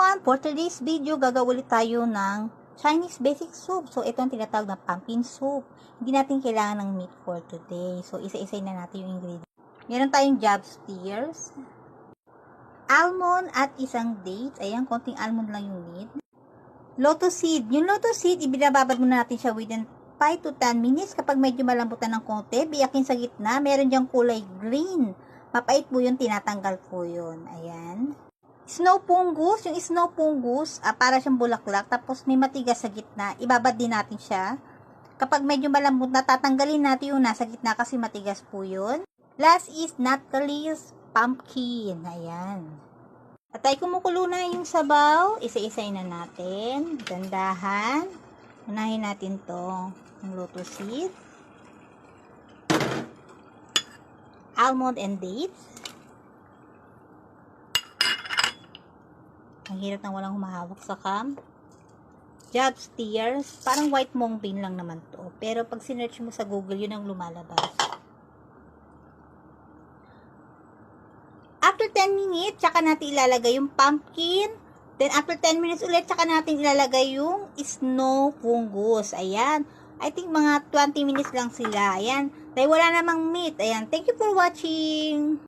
everyone! For today's video, gagawin ulit tayo ng Chinese basic soup. So, ito ang tinatawag na pumpkin soup. Hindi natin kailangan ng meat for today. So, isa-isay na natin yung ingredients. Meron tayong Jab steers, almond at isang dates. Ayan, konting almond lang yung need. Lotus seed. Yung lotus seed, ibinababad muna natin siya within 5 to 10 minutes. Kapag medyo malambutan ng konti, biyakin sa gitna. Meron diyang kulay green. Mapait po yun, tinatanggal po yun. Ayan. Snow pungus, yung snow pungus, para siyang bulaklak, tapos may matigas sa gitna, ibabad din natin siya. Kapag medyo malambot na, tatanggalin natin yung nasa gitna kasi matigas po yun. Last is Natalie's pumpkin, ayan. At ay kumukulo na yung sabaw, isa-isay na natin, gandahan. Unahin natin to, yung lotus seed, almond and dates. Ang hirap nang walang humahawak sa cam. Jab steers. Parang white mung bean lang naman to. Pero pag sinearch mo sa Google, yun ang lumalabas. After 10 minutes, tsaka natin ilalagay yung pumpkin. Then after 10 minutes ulit, tsaka natin ilalagay yung snow fungus. Ayan. I think mga 20 minutes lang sila. Ayan. Dahil wala namang meat. Ayan. Thank you for watching.